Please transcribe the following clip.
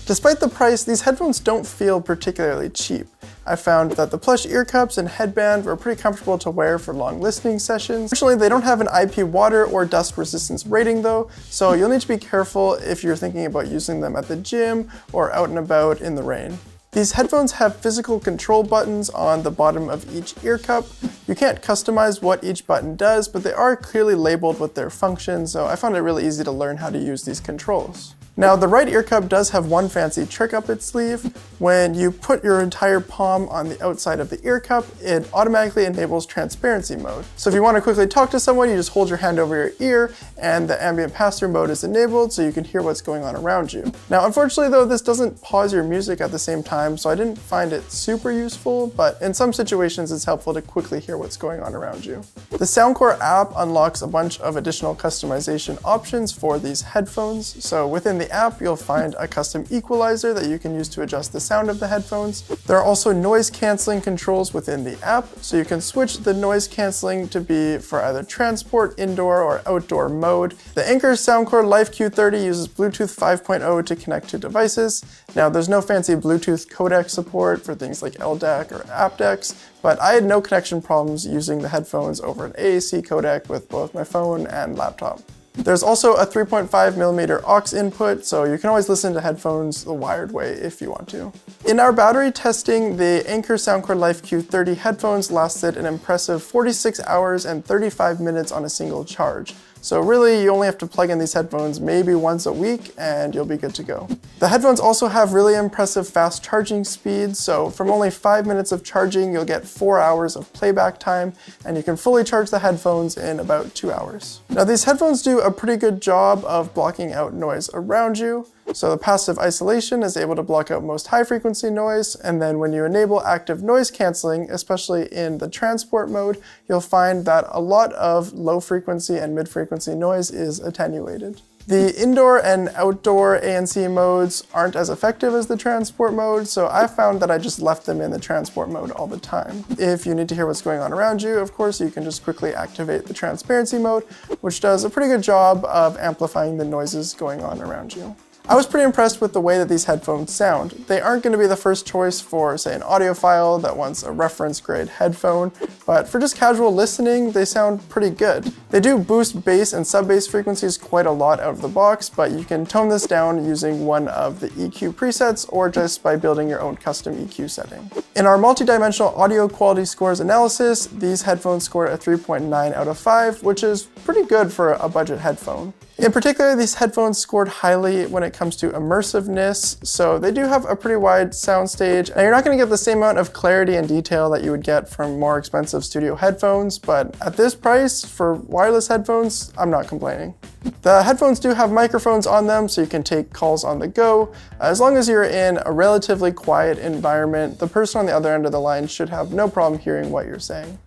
Despite the price, these headphones don't feel particularly cheap. I found that the plush ear cups and headband were pretty comfortable to wear for long listening sessions. Fortunately, they don't have an IP water or dust resistance rating though, so you'll need to be careful if you're thinking about using them at the gym or out and about in the rain. These headphones have physical control buttons on the bottom of each ear cup. You can't customize what each button does, but they are clearly labeled with their functions, so I found it really easy to learn how to use these controls. Now, the right ear cup does have one fancy trick up its sleeve. When you put your entire palm on the outside of the ear cup, it automatically enables transparency mode. So if you want to quickly talk to someone, you just hold your hand over your ear and the ambient pass-through mode is enabled so you can hear what's going on around you. Now, unfortunately though, this doesn't pause your music at the same time, so I didn't find it super useful, but in some situations it's helpful to quickly hear what's going on around you. The Soundcore app unlocks a bunch of additional customization options for these headphones. So within the app, you'll find a custom equalizer that you can use to adjust the sound of the headphones. There are also noise cancelling controls within the app, so you can switch the noise cancelling to be for either transport, indoor, or outdoor mode. The Anker Soundcore Q30 uses Bluetooth 5.0 to connect to devices. Now, there's no fancy Bluetooth codec support for things like LDAC or aptX, but I had no connection problems using the headphones over an AAC codec with both my phone and laptop. There's also a 3.5mm aux input, so you can always listen to headphones the wired way if you want to. In our battery testing, the Anker Soundcore Q30 headphones lasted an impressive 46 hours and 35 minutes on a single charge. So really, you only have to plug in these headphones maybe once a week and you'll be good to go. The headphones also have really impressive fast charging speeds, so from only 5 minutes of charging, you'll get 4 hours of playback time, and you can fully charge the headphones in about 2 hours. Now, these headphones do a pretty good job of blocking out noise around you. So the passive isolation is able to block out most high frequency noise, and then when you enable active noise cancelling, especially in the transport mode, you'll find that a lot of low frequency and mid frequency noise is attenuated. The indoor and outdoor ANC modes aren't as effective as the transport mode, so I found that I just left them in the transport mode all the time. If you need to hear what's going on around you, of course, you can just quickly activate the transparency mode, which does a pretty good job of amplifying the noises going on around you. I was pretty impressed with the way that these headphones sound. They aren't going to be the first choice for, say, an audiophile that wants a reference-grade headphone, but for just casual listening, they sound pretty good. They do boost bass and sub-bass frequencies quite a lot out of the box, but you can tone this down using one of the EQ presets or just by building your own custom EQ setting. In our multi-dimensional audio quality scores analysis, these headphones scored a 3.9 out of 5, which is pretty good for a budget headphone. In particular, these headphones scored highly when it comes to immersiveness, so they do have a pretty wide soundstage. Now, you're not going to get the same amount of clarity and detail that you would get from more expensive studio headphones, but at this price for wireless headphones, I'm not complaining. The headphones do have microphones on them, so you can take calls on the go. As long as you're in a relatively quiet environment, the person on the other end of the line should have no problem hearing what you're saying.